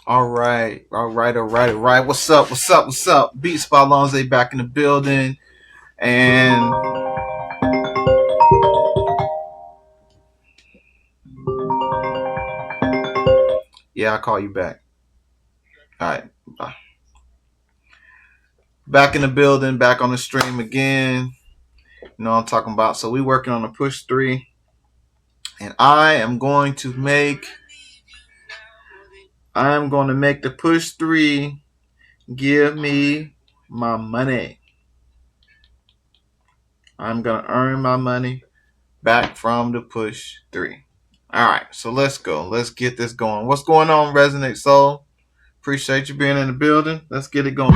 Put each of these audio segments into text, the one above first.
All right. What's up? BeatsbyLonza back in the building. And yeah, I'll call you back. All right. Bye. Back in the building, back on the stream again. You know what I'm talking about. So we working on a push 3. And I am going to make the push 3 give me my money. I'm going to earn my money back from the push 3. All right, so let's go. Let's get this going. What's going on, Resonate Soul? Appreciate you being in the building. Let's get it going.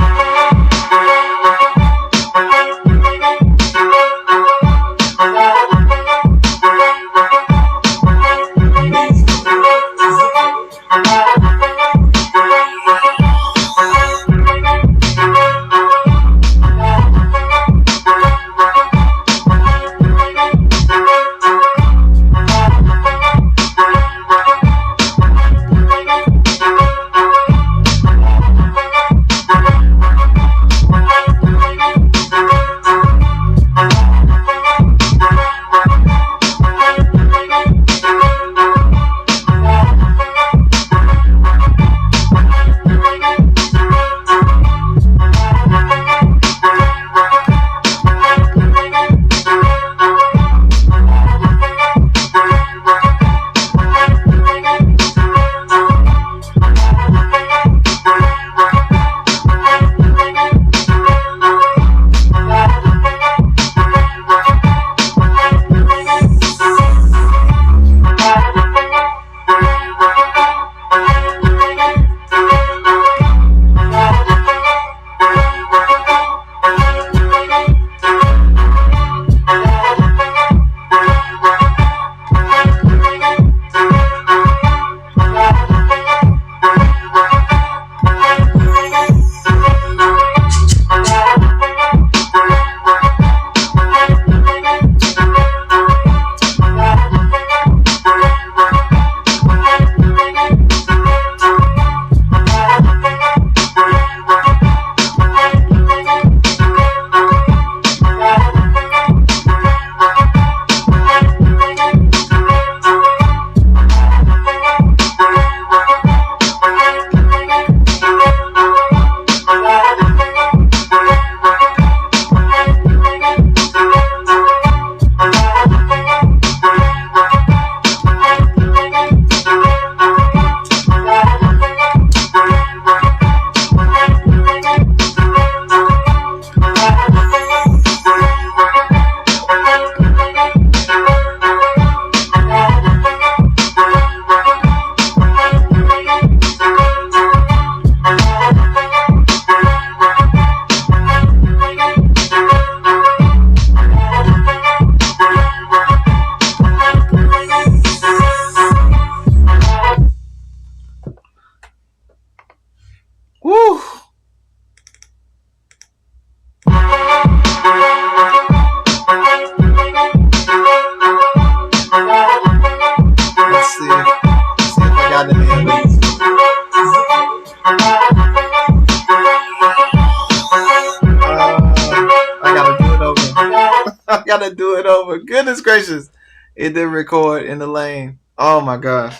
Gotta do it over. Goodness gracious. It didn't record in the lane. Oh my god.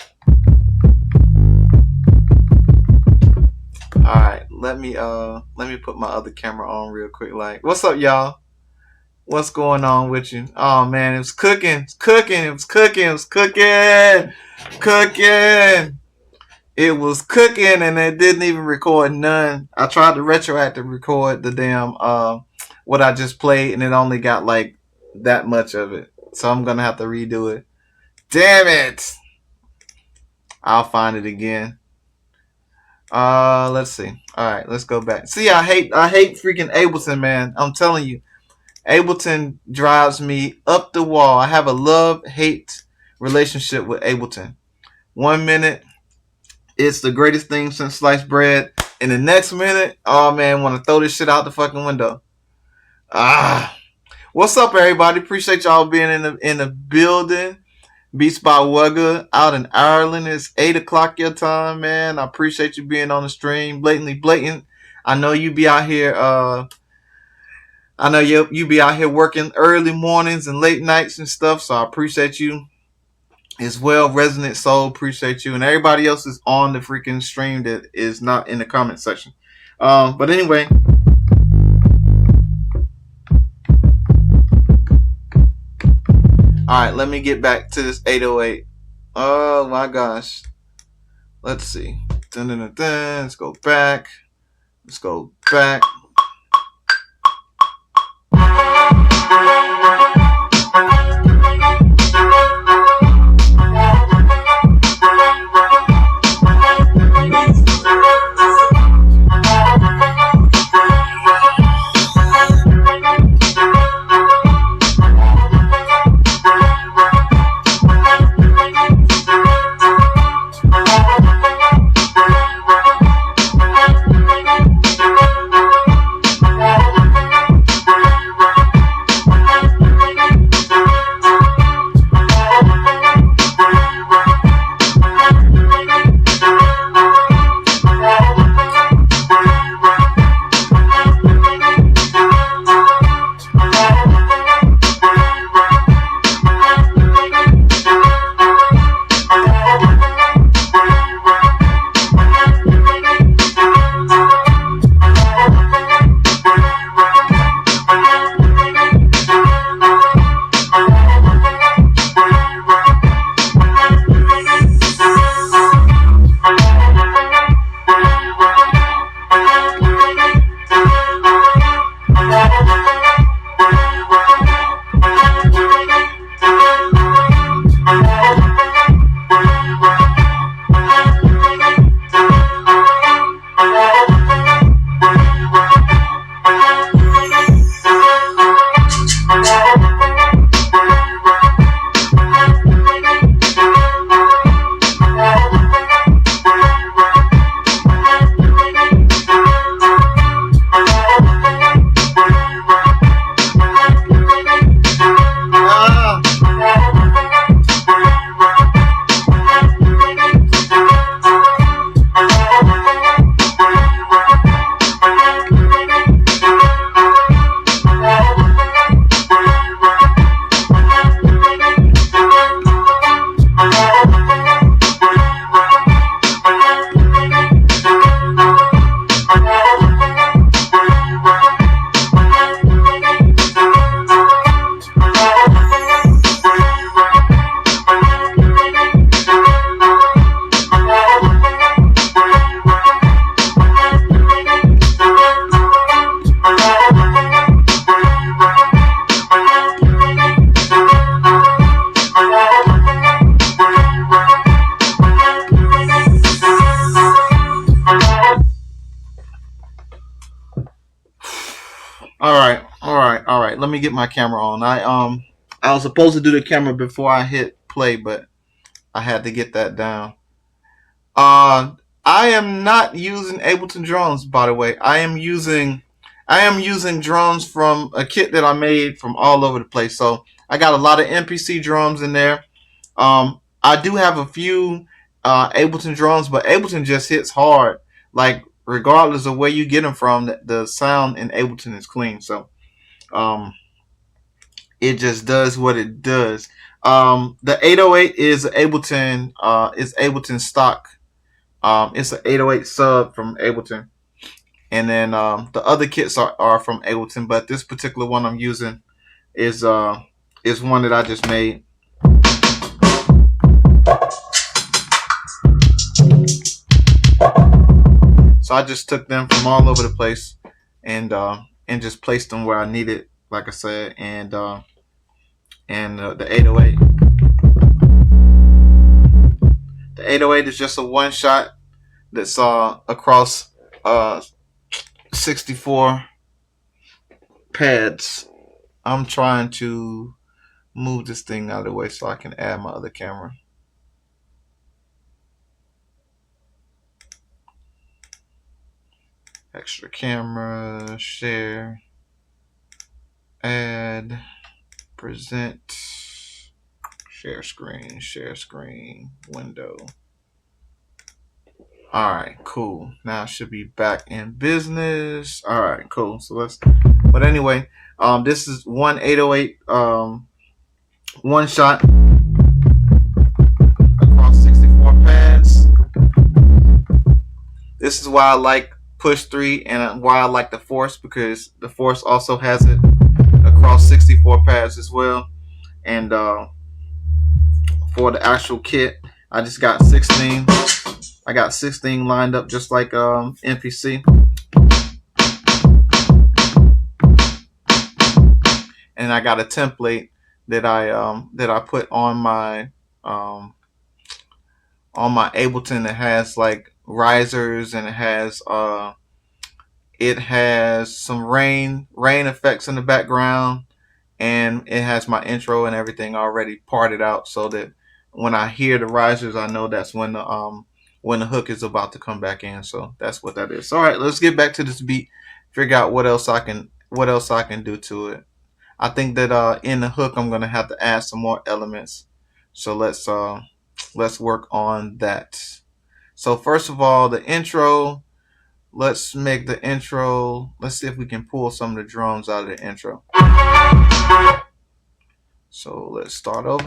Alright, let me put my other camera on real quick. Like, what's up, y'all? What's going on with you? Oh man, it was cooking. It was cooking and it didn't even record none. I tried to retroactive record the damn what I just played and it only got like that much of it. So I'm gonna have to redo it. Damn it. I'll find it again. Let's see. Alright, let's go back. See, I hate freaking Ableton, man. I'm telling you. Ableton drives me up the wall. I have a love-hate relationship with Ableton. 1 minute, it's the greatest thing since sliced bread. And the next minute, oh man, want to throw this shit out the fucking window. What's up, everybody? Appreciate y'all being in the building. Beats by Wugga out in Ireland. It's 8 o'clock your time, man. I appreciate you being on the stream. Blatantly blatant. I know you be out here. I know you be out here working early mornings and late nights and stuff. So I appreciate you as well. Resonant Soul, appreciate you, and everybody else is on the freaking stream that is not in the comment section. But anyway. Alright, let me get back to this 808. Oh my gosh. Let's see. Dun, dun, dun, dun. Let's go back. Let's go back. All right. Let me get my camera on. I was supposed to do the camera before I hit play, but I had to get that down. I am not using Ableton drums, by the way. I am using drums from a kit that I made from all over the place. So I got a lot of MPC drums in there. I do have a few Ableton drums, but Ableton just hits hard. Like regardless of where you get them from, the sound in Ableton is clean. So it just does what it does. The 808 is Ableton stock. It's an 808 sub from Ableton. And then the other kits are from Ableton, but this particular one I'm using is one that I just made. So I just took them from all over the place and just placed them where I needed, like I said, and the 808. The 808 is just a one shot that's across 64 pads. I'm trying to move this thing out of the way so I can add my other camera. Extra camera, share, add, present, share screen, window. All right, cool. Now I should be back in business. All right, cool. So let's. But anyway, this is one 808 one shot across 64 pads. This is why I like push 3 and why I like the Force, because the Force also has it across 64 pads as well. And for the actual kit, I just got 16. I got 16 lined up just like MPC. And I got a template that I put on my Ableton that has like risers, and it has some rain effects in the background, and it has my intro and everything already parted out, so that when I hear the risers, I know that's when the hook is about to come back in. So that's what that is. All right, let's get back to this beat. Figure out what else I can do to it. I think that in the hook I'm gonna have to add some more elements. So let's work on that. So first of all, the intro. Let's make the intro. Let's see if we can pull some of the drums out of the intro. So let's start over.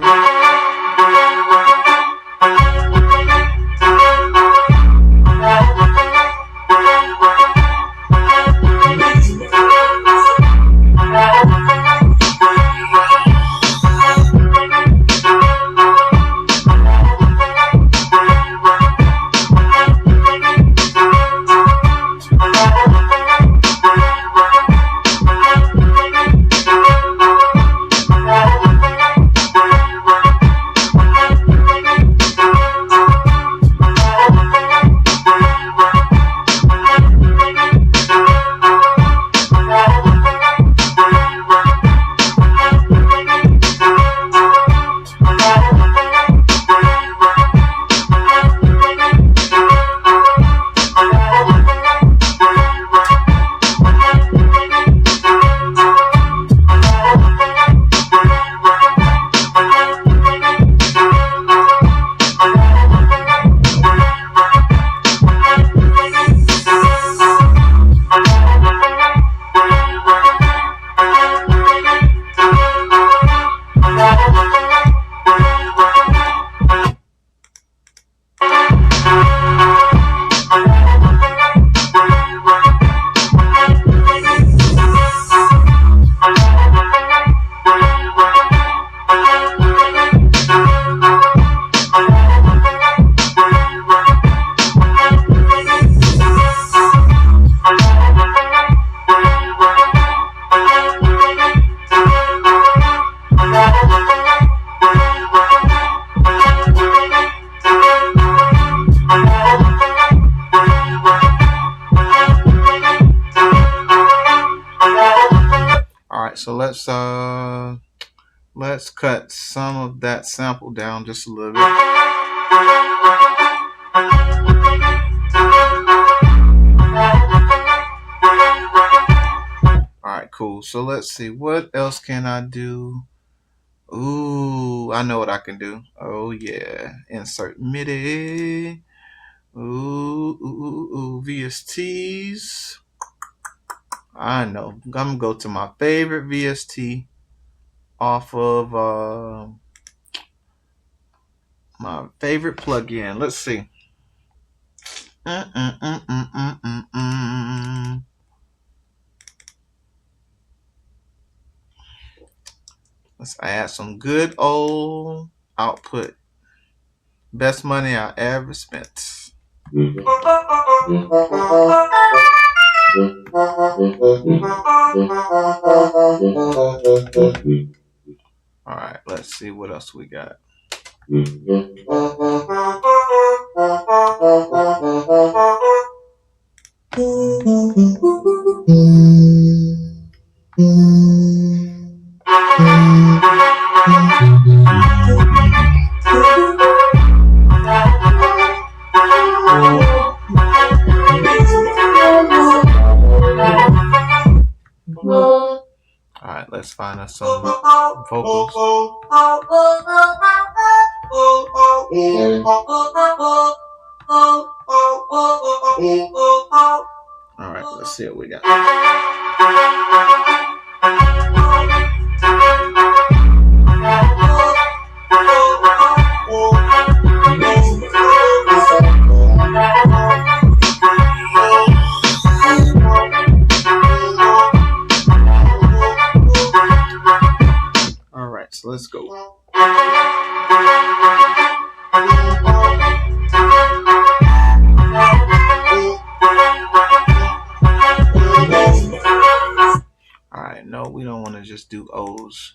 So let's cut some of that sample down just a little bit. Alright, cool. So let's see, what else can I do? Ooh, I know what I can do. Oh yeah, insert MIDI. Ooh, VSTs. I know. I'm gonna go to my favorite VST off of my favorite plugin. Let's see. Let's add some good old output. Best money I ever spent. Alright, let's see what else we got. Alright, let's find us some vocals. All right, let's see what we got. All right, so let's go. Alright, no, we don't want to just do O's.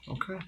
Okay.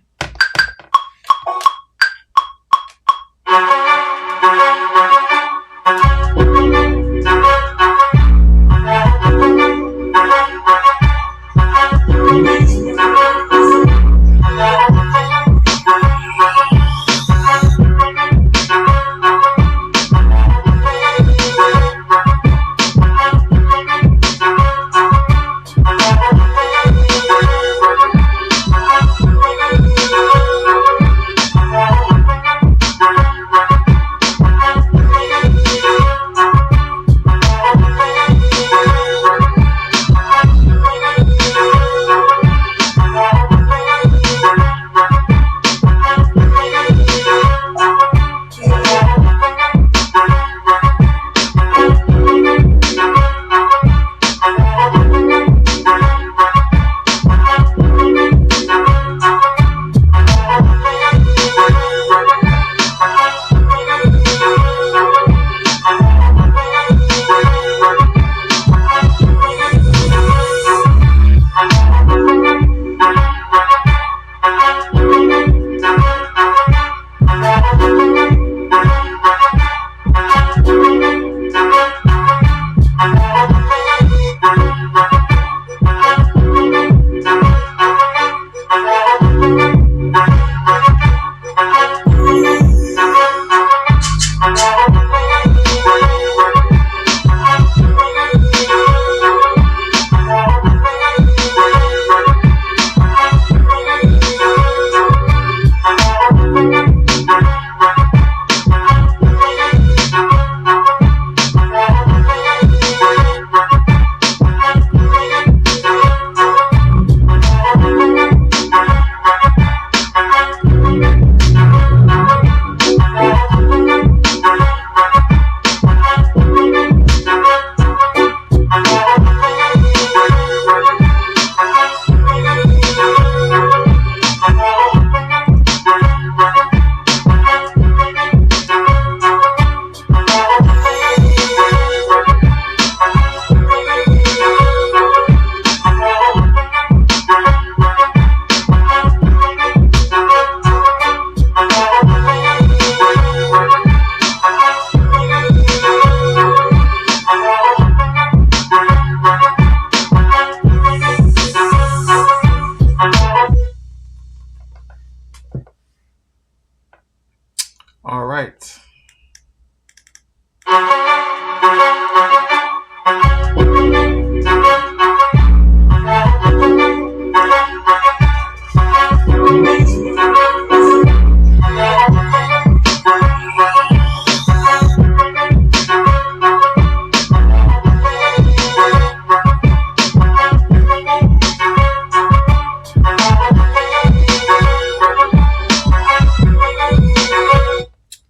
All right.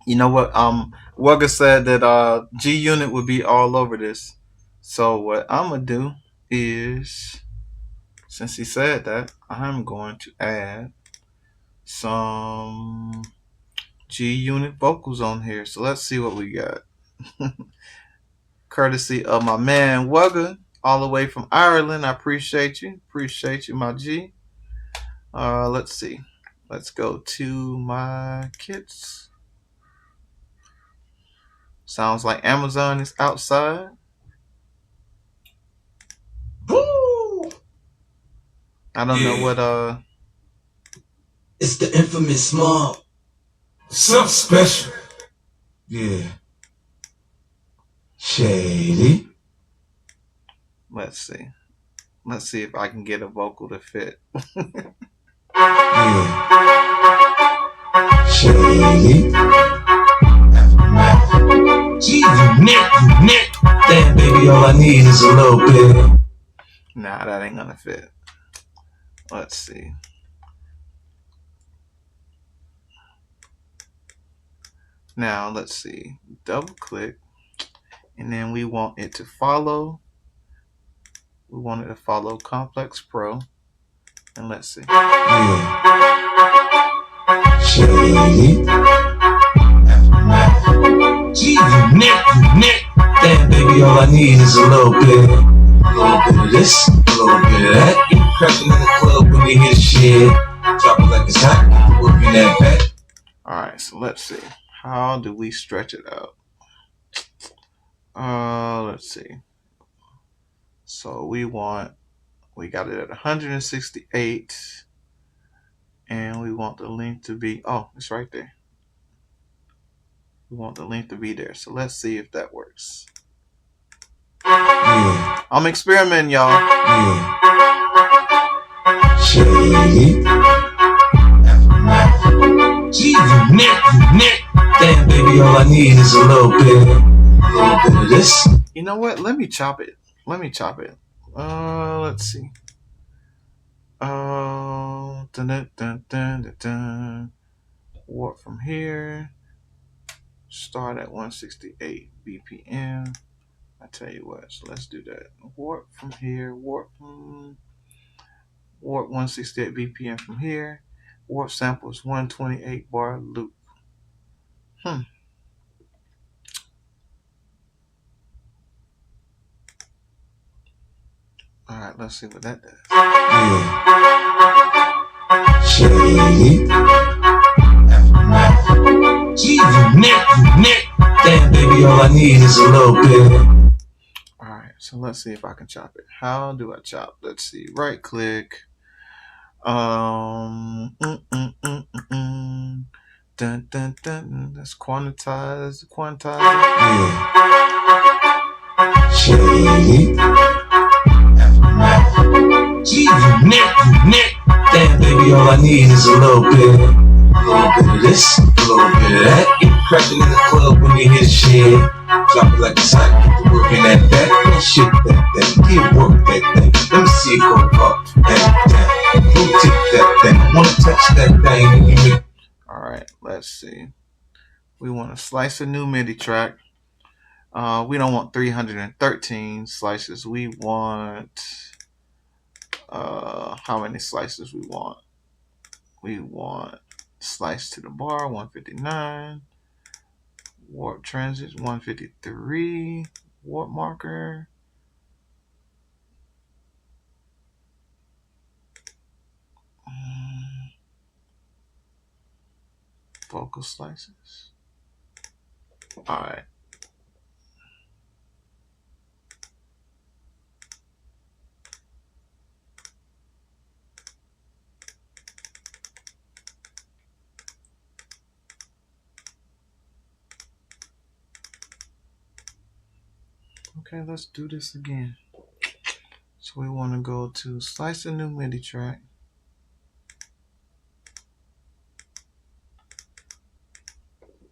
You know what? Wugga said that G Unit would be all over this. So what I'm gonna do is, since he said that, I'm going to add some G Unit vocals on here. So let's see what we got. Courtesy of my man Wugga, all the way from Ireland. I appreciate you. Appreciate you, my G. Let's see. Let's go to my kits. Sounds like Amazon is outside. Woo! I don't know what It's the infamous Mob. Something special. Yeah. Shady. Let's see. Let's see if I can get a vocal to fit. Yeah. Shady. Aftermath. Gee, you nick. Damn, baby, all I need is a little bit. Nah, that ain't gonna fit. Let's see. Now, let's see. Double click. And then we want it to follow. We want it to follow Complex Pro. And let's see. Yeah. Shady. Aftermath. Gee, you nick. Damn, baby, all I need is a little bit. A little bit of this, a little bit of that. Get crashing in the club when they hear the shit. Drop it like it's hot, get the whoop in that back. Alright, so let's see. How do we stretch it out? Let's see. So we got it at 168. And we want the length to be, oh, it's right there. We want the length to be there. So let's see if that works. Yeah. I'm experimenting, y'all. Yeah. Shady. Aftermath. Gee, you nick. Damn, baby, all I need is a little bit. A little bit of this. You know what? Let me chop it. Let's see. Warp from here. Start at 168 BPM. I tell you what, so let's do that. Warp from here. Warp 168 BPM from here. Warp samples 128 bar loop. All right, let's see what that does. Yeah. Shady. Aftermath. Gee, you nick. Damn, baby, all I need is a little bit. All right, so let's see if I can chop it. How do I chop? Let's see. Right click. Dun. Let's quantize. Yeah. Shady. Aftermath. Gee, you nick. Damn, baby, all I need is a little bit. A little bit of this, a little bit of that. Get crashing in the club when they hear the shit. Drop it like it's hot, get the work in that back. Man, shit that thing, get work that thing. Let me see it go up and down. Blue tip that thing, I wanna touch that thing. And you make... Alright, let's see. We want to slice a new MIDI track. We don't want 313 slices. We want how many slices we want? We want slice to the bar 159, warp transit 153, warp marker vocal slices. All right. Okay, let's do this again. So we want to go to slice a new MIDI track.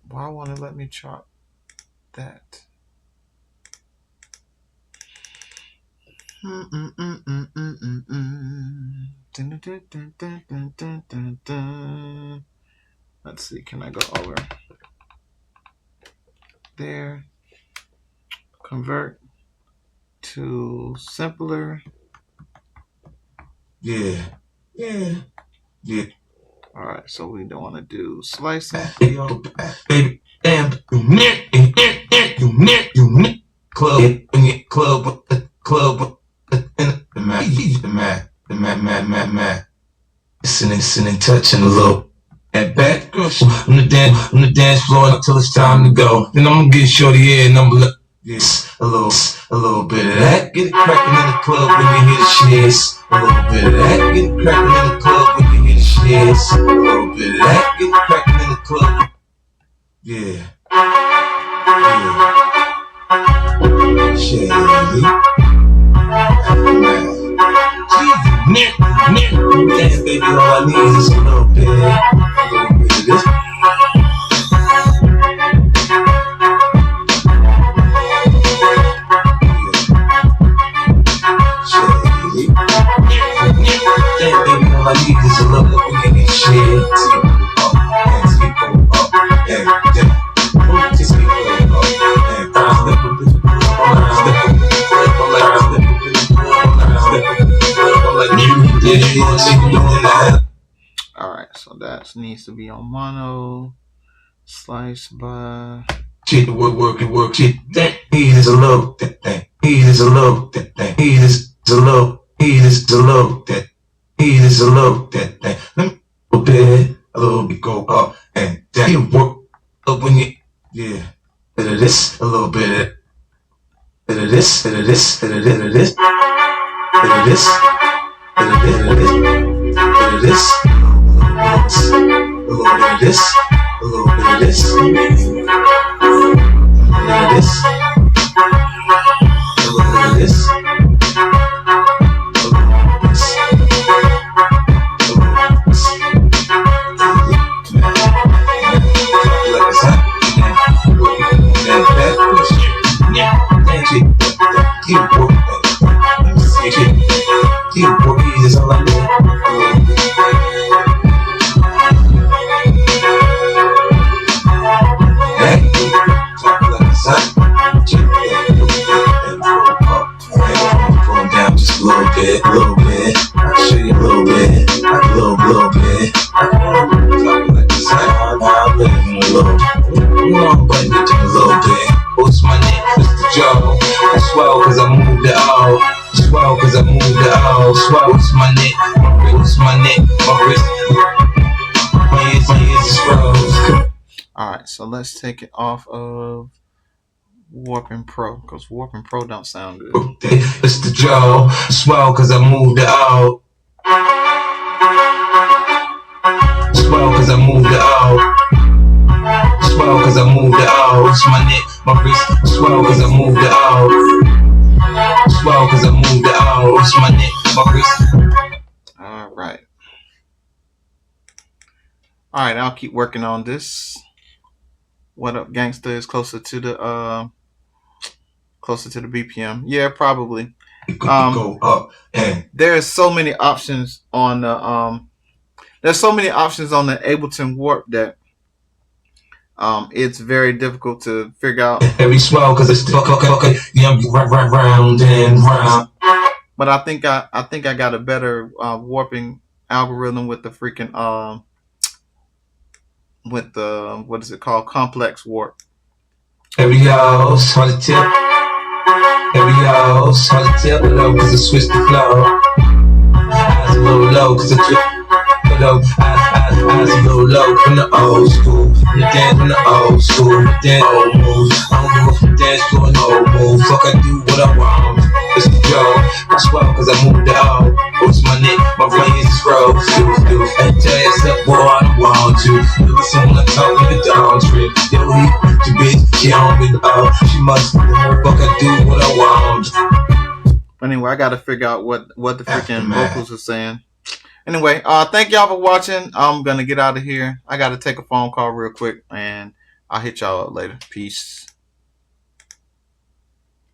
Why won't it let me chop that? Let's see, can I go over there? Convert to simpler. Yeah. Alright, so we don't want to do slicing. Baby, damn, club, the man. Listening, touching a little. That back, girl, on the dance floor until it's time to go. Then I'm gonna get shorty here and I'm gonna yes, a little bit of that. Get it cracking in the club when you hear the shits. A little bit of that. Get it cracking in the club when you hear the shits. A little bit of that. Get it cracking in the club. Yeah. Shady. Damn, baby, all I need is a little bit of this. Shady. Damn, baby, all I need is a little bit of this shit. Alright, so that needs to be on mono. Slice by shit, work, shit. That heat is a little, that thing. Heat is a little, that thing. Heat is a little, that. Heat is a little, that thing. Let me a little bit go up and down. You work up when you, yeah. Bit of this, a little bit of this, bit of this, bit of this, bit of this, bit of this, bit of this, bit of this, a little bit of this, a little bit of this, a little bit of this, a little bit of this, a little bit, I'll show you a little bit, a little bit, I'm living a little, but a little bit, what's my name, Mr. Joe, I swell cause I moved it out, swell cause I moved it out, swell, what's my neck, my wrist, my ears is froze. Alright, so let's take it off of Warping Pro, because Warping Pro don't sound good. Mr. Joe, swell cause I moved it out. Swell cause I moved it out. Swell cause I moved it out. It's my neck, my wrist. Swell cause I moved it out. Swell cause I moved it out. It's my neck, my wrist. Alright. Alright, I'll keep working on this. What up, gangster? Is closer to the BPM. Yeah, probably. Go up and there's so many options on the there's so many options on the Ableton Warp that it's very difficult to figure out. Every swell cause it's okay. Yeah, round and round. But I think I got a better warping algorithm with the freaking with the what is it called, complex warp. Every house on the tip. Every house on the tip low cause I switched the flow. Eyes a little low cause I trip. Eyes a little low from the old school. From the dance from the old school. The dance old moves. I don't give a fuck dance floor no old moves. Fuck I do what I want. It's the joke. I swell cause I moved it out. What's my neck? My brain is froze. Hey, tell yourself, boy, I don't want to. Look at someone talking the down trip. Yo, he the bitch, she on me out. She must fuck I do what I want. Anyway, I gotta figure out what the freaking vocals are saying. Anyway, thank y'all for watching. I'm gonna get out of here. I gotta take a phone call real quick and I'll hit y'all up later. Peace.